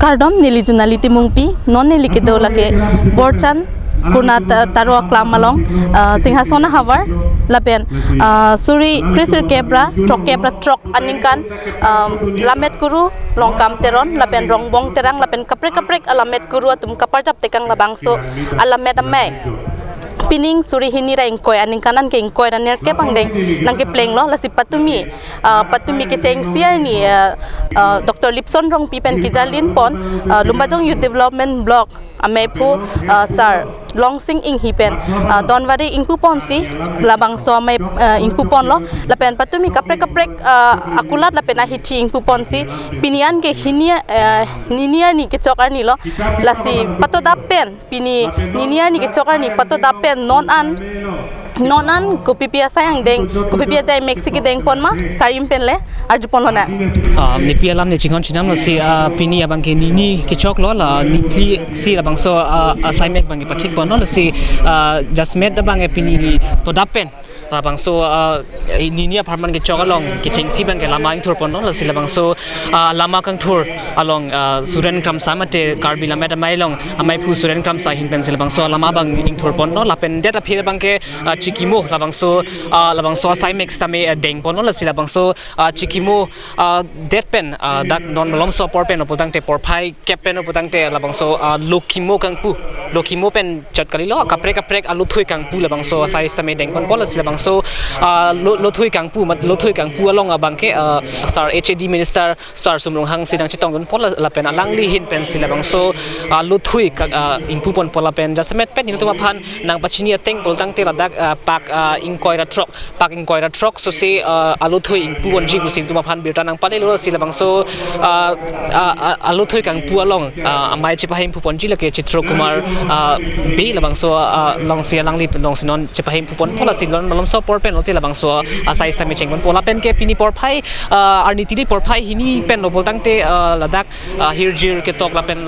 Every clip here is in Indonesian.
Kardom nili junaliti mungpi non nili kedolake borchan kuna taro klam malong singhasona havar lapen suri krisir kebra trok aningkan lamet guru longkam teron lapen rongbong terang lapen kaprek alamet guru atum kaparjap tekang labangso alamet amai pining suri hini ra ingkoi aning kanan ke ingkoi ra ner ke pangdeng nang ke pleng lo lasi patumi ke cheng siar ni Dr. Lipson rong pipen kijalin pon lumbajong youth development block amepu sar longsing ing hipen donwari ingpu pon si labang so amai ingpu pon lo lapen patumi kaprek akulat lapen ahichi ingpu pon si pinian ke ninia ni ke chokar ni lo lasi patodapen pini ninia ni ke chokar ni patodapen non an kopipia sayang deng kopipia jai Mexico deng pon ma sarim pen le arju pon lo na ni pialam ni chingon chinam lo si pini abang ke ni ke chok lo la ni pli si abang so assignment bang ke patik pon lo si jasmet abang e pini ni to dapen abang so ni apartment ke chok along ke chengsi bang ke lama ing thur pon lo si abang so lama kang thur along suren kram samate karbi lamet amai long amai phu suren kram sa hin pen sil bang so lama bang ing thur pon lo lapen det apir bang ke chikimo labang so simex tame deng pon lo si labang so chikimo det pen dak non malom so por pen opotang te por phai cap pen opotang te labang so lokimo pen chat kali lo kaprek alu thui kang pu labang so size tame deng pon lo si labang so lo thui kang pu along abang ke sar HAD minister sar sumrong hang sidang chitong don pon la pen alang li hin pen si labang so lo thui ingpu pon pola pen jasmet pen ni tuma phan nang pachini teng poltang te ladak pak ingkoira truck so se alu thui ingpu on ji busin tuma phan birta nang pale lo si labang so alu thui kang pu along amai chipahim pu pon ji lake chitro kumar be labang so long sia lang li long sinon chipahim pu pon pola silon malom so por pen lote labang so asai sami chengpon pola pen ke pini por phai arniti di por phai hini pen lo poltang te ladak hirjir ke tok lapen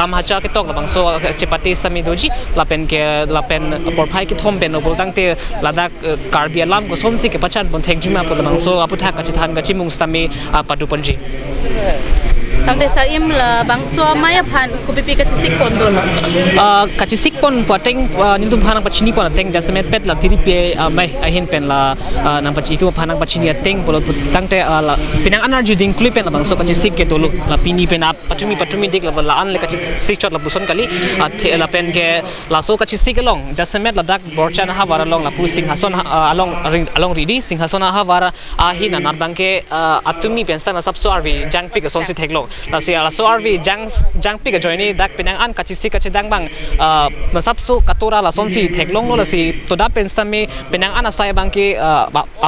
lam hacha ke tok labang so chepate sami doji lapen por phai ke thom pen lo poltang te ladak karbi alam ko somsi ke pachan pon thek juma pon labang so aputha ka chithan ka chimung stami padu ponji tangde sarim la bangso maya phan kupipi ka chisik pon dol kachisik pon pateng niltum phanang pachini pon ateng jasmet pet la tiri pe mai ahin pen la nang pachi tu phanang pachini ateng polo tangte la pinang energy ding clip pen la bangso kachisik ke tolu la pini pen ap patumi dik la an le kachisik chot la buson kali la pen ke la so kachisik along jasmet la dak borchan ha war along la pu singhason along ridi singhason ha war ahin anat bangke atumi pen sa sab so arvi jang pik son si theklo la sia la so arvi jang pik joini dak pinang an kachisik kachidang bang masap so katora la son si theklong lo la si to da pen stami pinang an asai bangke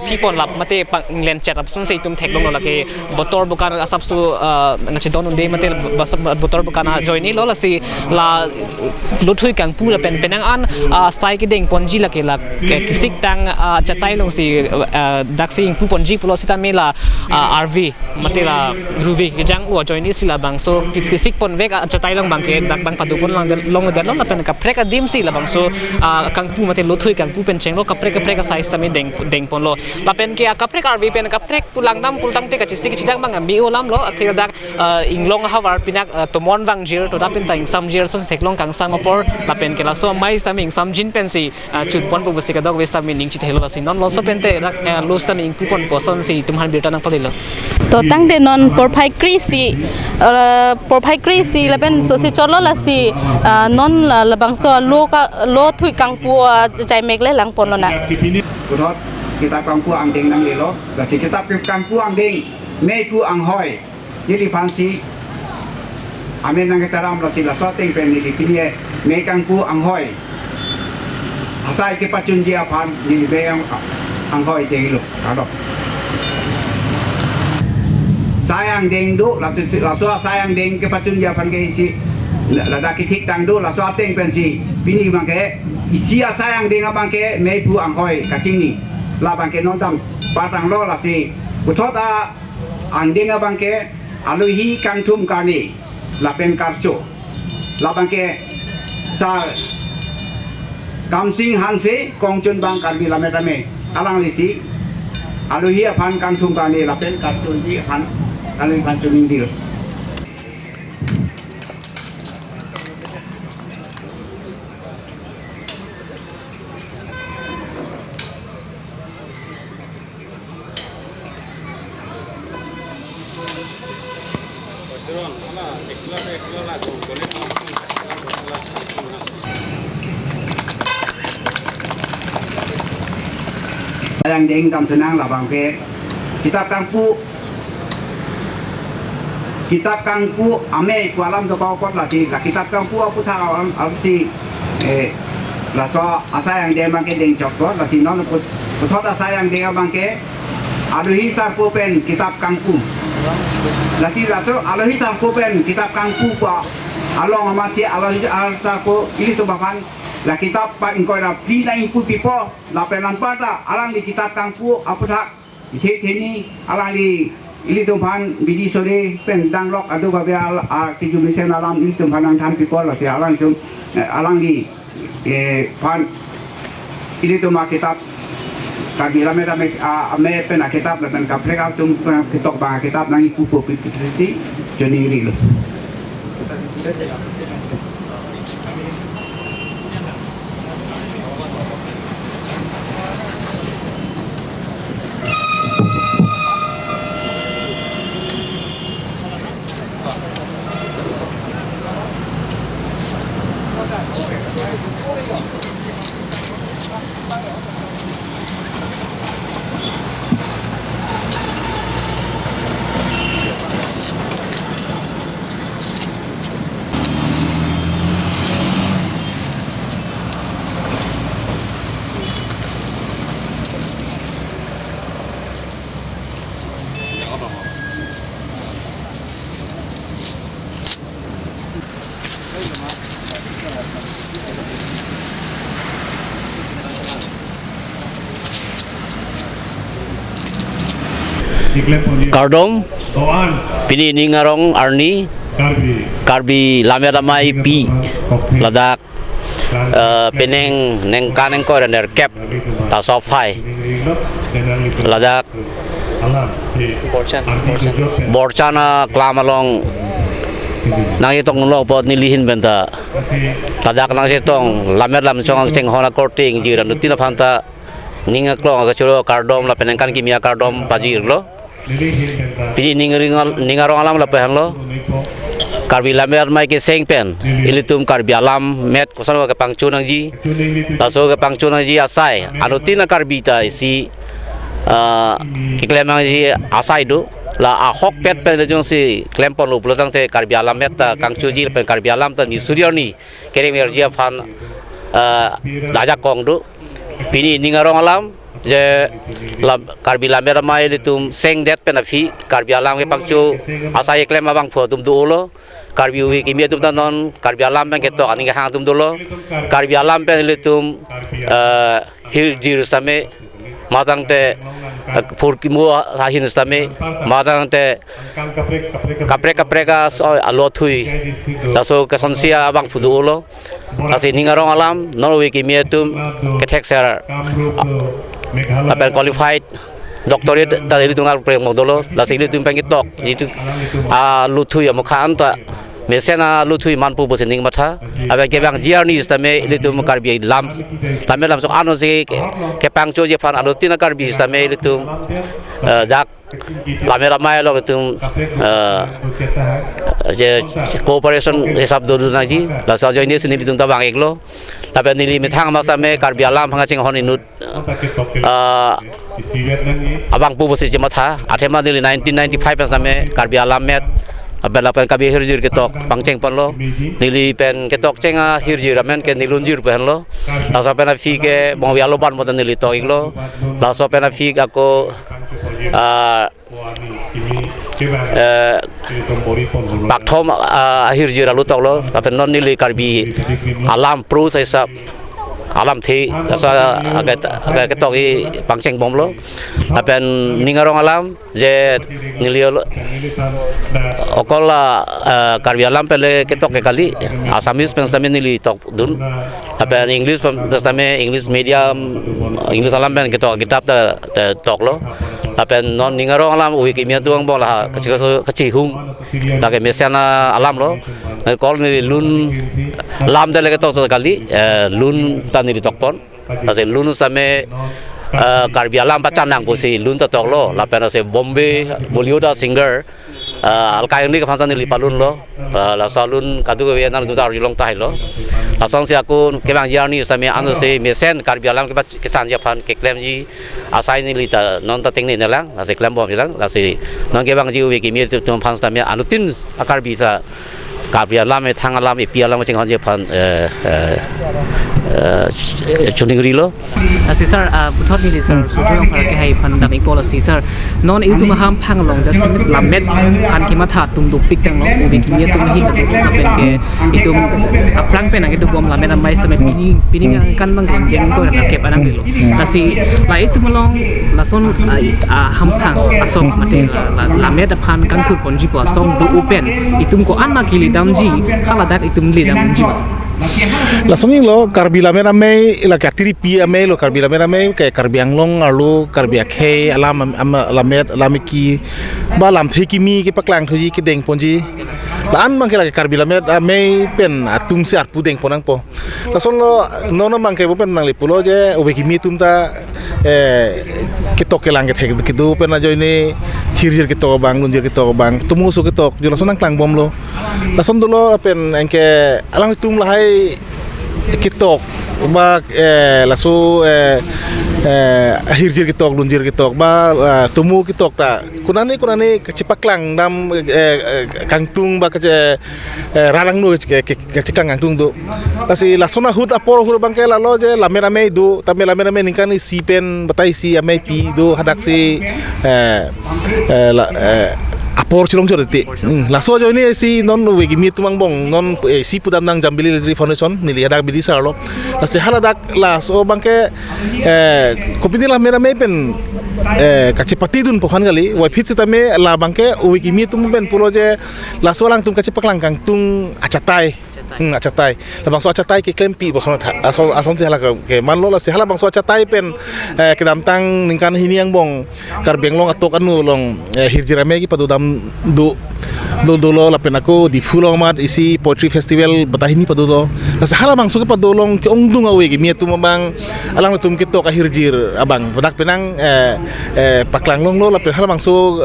api pon la mate england chat up son si tum theklong lo la ke botor bukan asap so ngachi don unde mate botor bukan joini lo la si la luthui kang pu la pen pinang an sai ki deng ponji la ke kisik tang chatai long si daxing pu ponji pulo sitami la rv mate la ruvi ke jang u joini sila bang so kisik pon vek chatai long bang ke dak bang padu pon long dan long la pen ka prek dim si la bang so kang pu mate luthui kang pu pen cheng lo ka prek size tami deng pon lo la pen ke ka prek rv pen ka prek pulang dam pultang te ka chistik chidang bang mi olam lo athir dak inglong hawar pinak tomon wang jir to da pen tang sam jir so theklong kang sang opor la pen ke la so mai saming sam jin pen si chut pon pu basi ka dog westa mi ning chi thelo la si non lo so pen te lo sta mi pu pon poson si tumhan birta nang palilo to tang de non por phai krisi la pen so si cholo la si non la bangso lo thui kang pu jai mek le lang pon lo na kurot kita kang pu ang ding nang lelo la si kita kang pu ang ding me pu ang hoi yili fansi amen nang taram la si la so teng pen ni pini me kang pu ang hoi asai ke pachun dia phan ni be ang hoi je lo ado sayang deng du la so sayang deng ke pachun dia phan ke si la da ki thik tang du la so teng pen si pini bang ke isia sayang deng abang ke me pu ang hoi ka ching ni la bang ke non tam patang lo la si uthota ang deng abang ke alu hi kang thum ka ni la pen karcho la bang ke sa kam sing han se kong chun bang kar bi la me alang li si alu hi phan kang thum ka ni la pen karcho ji han alu phan chun ning dir Sayang ding tam senang lah bang ke kitab kangpu ame kualam to kau kot lah si kitab kangpu aku tahu alam si lah so sayang ding bang ke ding cokot lah si non putut sayang ding bang ke aluhi sarpu pen kitab kangpu lah si lah so aluhi sarpu pen kitab kangpu kuah along amati aluhi sarpu ini tu bahan la kitab pa ingkoi la pli la ingpu pipo la pelan pada alang di kitab kangpu apa tak ini alang di ili tumphan bidi sore pen dang lok adu ba bia tiju mesen alam ili tumphan ang tham pipo la si alang tu alang di pan ili tumma kitab kabila me ame pen kitab la pen kapreka tum kitab ba kitab nang ingpu po piti joni ili lo Kardom, pini ningarong Arni, Karbi Lameramai Pi, Ladak, Peneng Neng Kaneng Ko dan Kep, Lasop Hai, Ladak, Borcana Klamalong, nang itong lo pot nilihin benta, Ladak nang itong Lameram Chong Cheng Hona Korting jiran lutina phanta, Ninga Klong Agachuro Kardom la Penengkan Kimia Kardom Pajir lo. Piji ningarong alam la pehan lo karbi lamer mai ke seng pen ilitum karbi alam met kosan ke pangchu nang ji laso ke pangchu nang ji asai anutina karbi ta isi iklemang ji asai do la ahok pet pen jong si klempon lo bulotang te karbi alam met ta kangchu ji pen karbi alam ta ni suryani kerem erjia fan daja kong do pini ningarong alam je karbi lamer mai litum seng det penafi karbi alam ke pangchu asai klem abang pho tum dulo karbi wi kimia tum tanon karbi alam ben keto ani hang tum dulo karbi alam pen litum hir jir same matang te pur kimu hahin same matang te kapreka so alothui taso ke sonsia abang phu dulo asi ningarong alam norwi kimia tum ketek ser apa qualified doctorate dari tunggal prem modolo la sili tum pengitok itu luthui amukhan ta mesena luthui manpu bosening matha apa ke bang jiarni stame itu karbi lam so ano se ke pangcho je fan alutina karbi stame itu dak lamera mai lo itu je cooperation hisab do naji la sa join sini ditung ta bang eklo tapi nili mithang masame karbi alam phanga ching hon inut abang pu bosi jematha athema nili 1995 pasame karbi alam met abela pen kabi hirjir ketok pangcheng panlo nili pen ketok chenga hirjir amen ke nilunjir penlo la so pen fi ke bong wialo ban modan nili to iglo la so pen fi ako Bakthom akhir jira lutok lo tapi non nili karbi alam pro saya alam thi asa agak ketoki pangceng bom lo tapi ningarong alam je nilio okola karbi alam pele ketok ke kali asamis pensame nili tok dun tapi English pensame English medium English alam pen ketok kitab tok lo tapi non ningarong alam uwi kimia tuang bong lah kecil hung lagi mesiana alam lo kol ni lun lam dele ketok kali lun tan ni tokpon ase lun same karbi alam pacanang posi lun tok lo la pena se Bombay Bollywood singer alkai ni ke fansan ni palun lo la salun kadu ke nan du dar yulong tai lo la song sia ku ke bang jar ni same anu se mesen karbi alam ke tan japan ke klem ji asai ni li ta non ta teng ni na lang la se klem bom lang la se non ke bang ji we ki mi tu fan sa me anu tin akar bi sa karbi alam e thang alam e pi alam ching han japan chuning ri lo si sir puthot ni sir sujong para ke hai phan dam ik policy sir non il tu ma ham phang long just lamet phan ki ma tha tum du pik tang lo u be ki mi tum hin tu ka pen ke itum aprang pen ang itu bom lamet am mais tame pini kan bang gen ko na ke panang lo la si la itu malong la son ham phang asom mate lamet phan kan thu pon ji po som du open itum ko an ma ki li dam ji hala dak itum li dam ji ma langsung lo karbi lamen ame la katiri pi ame lo karbi lamen ame kayak karbi anglong arlo karbi akhe alam lamet lamiki ba lam theki mi ke paklang thoji ke deng ponji lan mang ke la karbi lamet ame pen atum se arpu deng ponang po langsung lo nono mang ke pen nang lipulo je oveki mi tumta kitok ke lang ke thek kidu pen ajo ini hirjir kitok bang lunjir kitok bang tumu su kitok jo langsung nang klang bom lo langsung dulu pen engke alang tum lahai kitok ba lasu hirjir kitok lunjir kitok ba tumu kitok ta kunani kecipaklang dam kangtung ba ke rarang nu ke cikang kangtung tu kasi lasona hud apor hud bangke lalo je lame du tame lame ningkan si pen batai si ame pi do hadak si apor cilong jor ti laso jo ini si non wegi mi tumang bong non si pudam nang jambili litri foundation nili hadak bidi sarlo lasi haladak laso bangke kopini la mera me pen kacipati dun pohan gali wa phit tame la bangke wegi mi tum pen pulo je laso lang tum kacipak lang kang tung acatai acatai la bangso acatai ke klempi boson ason si hala ke manlo la si hala bangso acatai pen kedam tang ningkan hini yang bong karbeng long atok anu long hirjirame ki padu dam do lo la pen aku di fulong mat isi poetry festival batahini padu do la si hala bangso ke padu long ke ongdung awe ki miatu mabang alang tum kito ka hirjir abang badak penang paklang long lo la pen hala bangso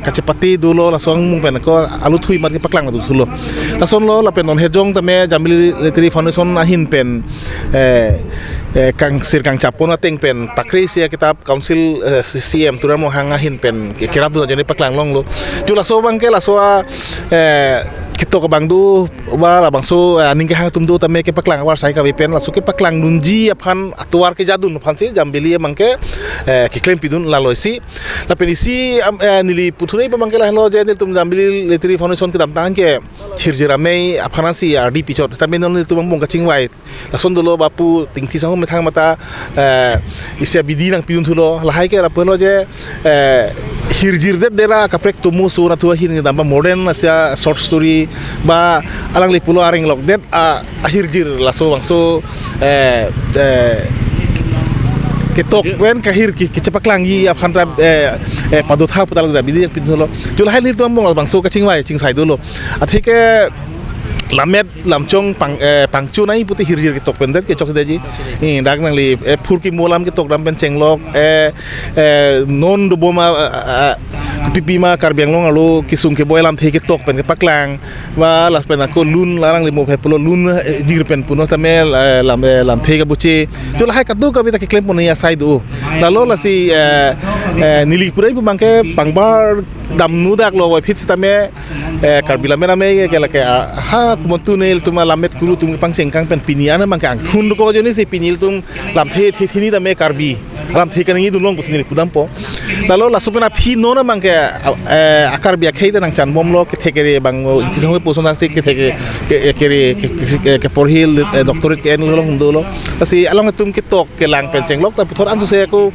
kacepati dulo la song mung pen ko alut hui mat ke paklang du sulo la son lo la pen non hejong me jambili litri foundation ahin pen kang capon ateng pen pakri sia kitab council CCM turamo hanga hin pen kirap tu jani paklang long lo jula so bangke la so kito ka bangdu ba la bangso ningke hang tumdu tame ke paklang war sai ka pen la so ke paklang nunji aphan atuar ke jadun phan si jambili mangke ke claim pidun la loisi la penisi nili puthunei pa mangke la lo je nil tum jambili litri foundation ke dam tangan ke hirjirame aphanasi di pichot tame non tu bang kacing wai la sondolo bapu tingti sang methang mata isia bidi nang pidun thulo la hai ke la pelo je hirjir det dera kaprek tumu su na tua hin damba modern asia short story ba alang li pulo aring lok det hirjir la so bangso ketok wen kahir ki cepak langi aphan ta padot ha putal da bidi yang pidun thulo jula hai ni tu bang bangso kacing wai cing sai dulu athike lamet lamchong pangchu nai puti hirjir kitok pendet ke chok daji dak nang li phurki molam kitok dam pen chenglok non do boma pipi ma karbiang long alu kisung ke boylam the kitok pen ke paklang wa las pen aku lun larang li mo phe pulo lun jir pen puno tamel lam the ke buchi to la hai kadu ka bita ke klem pon ya sai du lalo la si nili purai pu bangke pangbar dam nu dak lo wa phit tame karbila mena me ke la ke ha kumontu nel tuma lamet kuru tum pang sengkang pen piniana mang kang thun ko joni si pinil tum lam the thini da me karbi lam the kan ngi dun long pusni pudam po lalo la supena phi no na mang ke akar bia khei nang chan bom lo ke thekere bang inti sang poson da se ke theke ke porhil doctorate ke en lo hum do lo asi along tum ke tok ke lang pen seng lok ta puthor an su se ko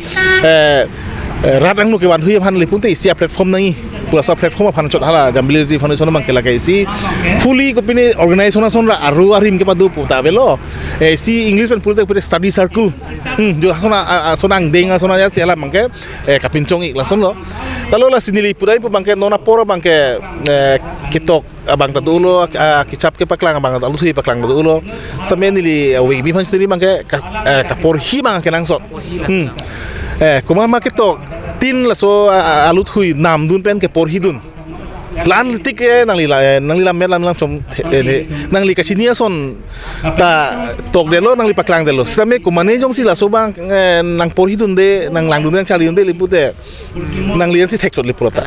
radang nu ke wan hui han le punte isia platform nai plus platform phan chot hala jambili foundation mang ke la kai si fully ko pini organization ra aru arim ke padu puta velo si english pen pulte pute study circle jo sona sonang deng sona ya sela mang ke kapincong ik lason lo lalu la sinili pudai pu mang ke nona poro mang ke kitok abang tadulo kicap ke paklang abang talu sui paklang tadulo stamen nili wi mi fan siri mang ke kapor hi mang ke nang sot kuma ma kitok tin la so alut hui nam dun pen ke por hidun lan litik nang li lamet lam som nang li kachinia son ta tok delo nang li paklang delo same ko mane jong sila sobang nang porhi dunde nang lang dunde chali dunde lipute nang lian si thektot lipulota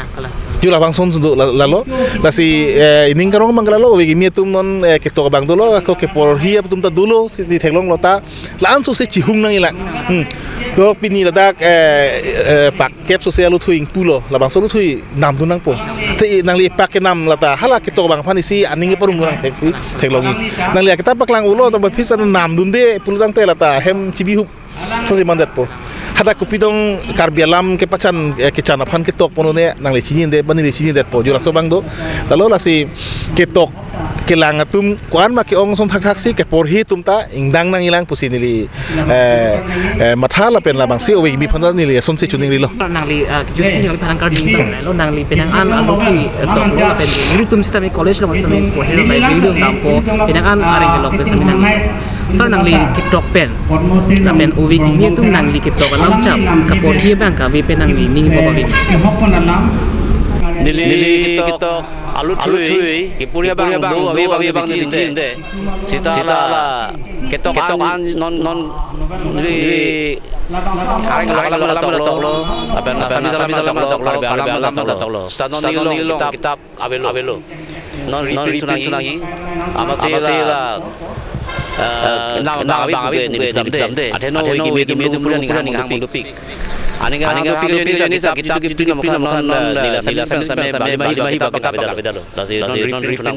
jula bang son sundu lalo la si ining karong mangalalo we gimi tum non ke tok bang dolo ko ke porhi ap tum ta dulo si di theklong lota lan so se chihung nang ila ko pini ladak pak kep sosial lu thuing pulo la bang so lu thui nam tu nang po te nang li pak ke nam lata hala ke tok bang phanisi aning parum nang teksi teknologi nang li kita paklang ulo to pisan nam dunde pulutang te lata hem chibi hup so si mandat po hada kupidong karbialam ke pacan ke canapan ke tok ponone nang li chini de bani li chini det po jura so bang do lalo la si ke tok ke lang atum kuan ma ke ong som thak si ke porhi tum ta ingdang nang ilang pusinili mathala pen la bang si owi mi phanda ni li son se chuning ri lo nang li jun si nang li phanang kar ding tang lo nang li penang an alu thi tok lo la pen ni tum sistem college lo sistem ko hero lai ri dum po penang an areng ke lok pe sam nang so nang li tiktok pen la pen owi ki mi tum nang li tiktok lam chap ka por hi bang ka vi penang li ning po bagi nili kita alut thui ipuria bang do abi bang ni jinde sita la ketok an non ri areng la tok lo apa sami tok lo stanon ni lo kitab abelo non ri tunangi amasela na bang abi ni damde atheno iki mi tu puria ni hang dupik Aninga pilih ni sa kita makan nila sampai mahi kitab bedalo. Lasi non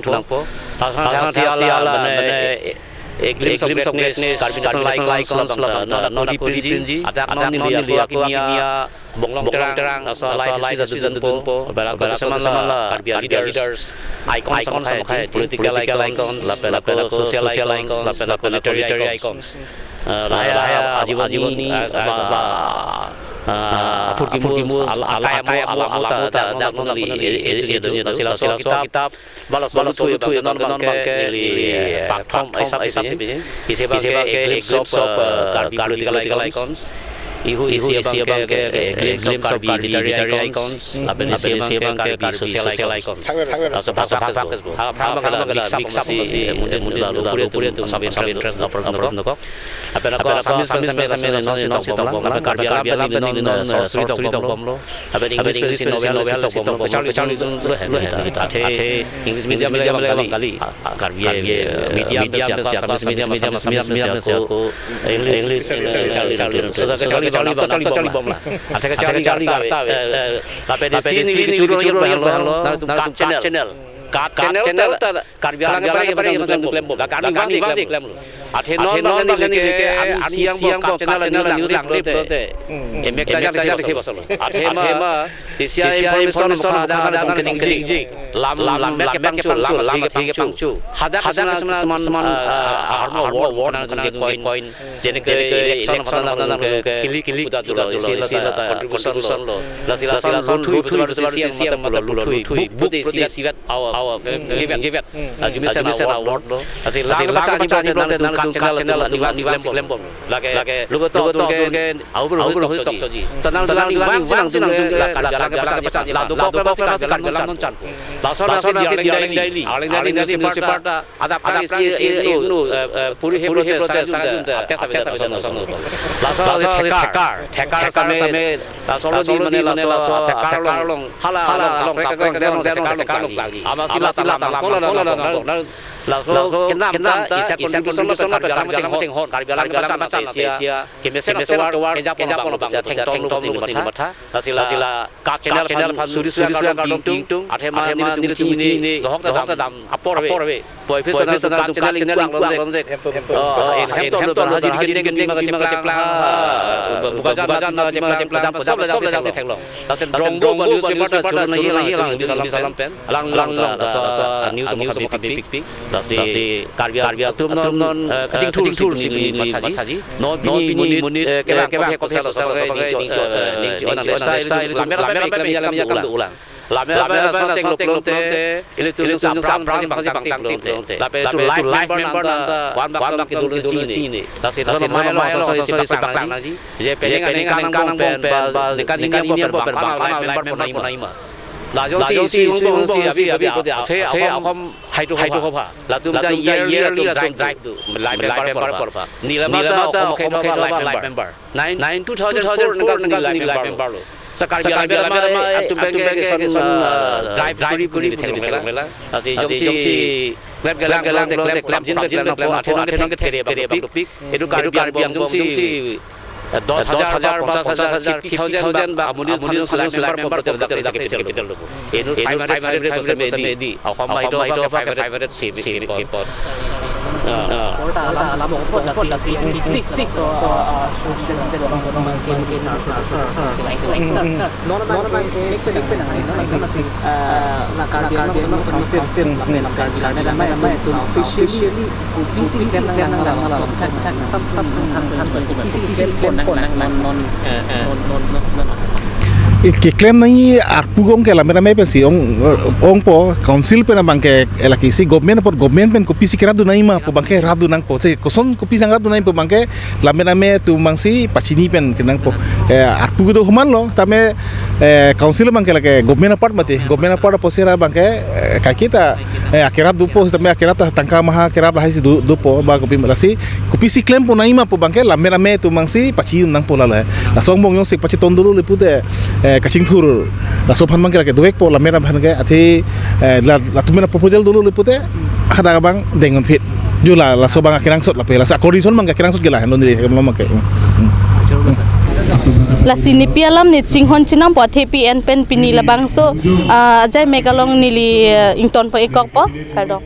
tunang po. Asal siala bene glimpse of greatness, carbon like non dipinji ada non dia kimia bonglong terang asal life season po bala sama leaders icons sama kayak political icons lapela social icons lapela literary icons laya ajibani Furkimu alamu ta dak non li itu sila kitab balas tu non bangke li platform isap isi bangke glimpse of political icons ihu isi bangke glimpse of literary icons isi bangke social icons so pasal hal mix up munde lalu pure tu sampai interest no apa sambil non karbialam non story tok bomlo apa English novel tok bomlo kecali itu ate English media kali karbia media siapa English kecali bomla ate kecali apa di sini curu channel karbialam klem masih klem Athe non ni ke siang bo channel ni lang te emek taja ke basolo athe ma tisia information ada kening lam ke pangcu lam ke pangcu hada seman armo war na coin jene ke election ke kili udah sila contribution lo la sila thui siang mata thui bute sila awa give jumisen award lo sila channel channel ni lempom lage lugo to ke aubro tok toji sanang sinang la baca la do ko kan non chan la so daily newspaper ada si nu puri hebro sa sono la so thekar same la so di mane la so thekar long hala thekar long lagi ama sila ko lalu kenapa isa contribution karbialam hon karbialam baca Asia kemesen keluar kejap kono bang teng tom lu mata sila channel suri tung athema ni lohok ta dam apor we boy pesa channel kuang dek hem to haji ke ceplang bukan ceplang pasal theng long drong newspaper hilang di salam pen lang news pik Lasi karbialam non keting tool si mataji no bini munit kela ko selo ni style kamera kan ulang lamera something lonte ile tu sam pang lonte tu live member wan bak dulu chini lasi maelo so baklang naji je penang pen bal dekat ini berbang live member naima là do si hướng bông si abi se akom hydrohopha la tum ja yearly la tum drive tu live member ni la mata okay no live member 2004 nang live member lo sakar biala atum bang son drive kuri thela asi jong si web galang te club jin po athon ke there bang topic edu karbian jong si 10,000 50,000 ba amuni member terdapat di capital lu ini 500% medi aku mai do 500 si import porta ala mo pot la si 6 so non ke si na karbian mo sa sin na karbian na mai to officially PC kan na some que claim nai arpugong ke la mera me pensi ong po council pe na bangke elaki si government pen ko pisi kerap du nai ma po bangke rap du nang po se koson ko pisi rap du nai po bangke la mera me tu mangsi pachini pen kenang po arpugo do human lo tame council bangke la ke government part po sera bangke ka kita akirap du po tame akirap ta tangka maha akirap la hisi du po ba ko pimasi ko pisi claim po nai ma po bangke la mera me tu mangsi pachini nang po la song bong yong se pachi ton dulu lipute kacing tur la sopan mangkira ke duek po la mera bhan ke athi la tumena proposal dulu lipute ada bang dengan fit jula la sobang akirang sot la pela sa condition mangka kirang sot gela non di mama ke la sinipia lam ni chinghon chinam po thepi en pen pini labang so ajai megalong nili ington po ekok po kado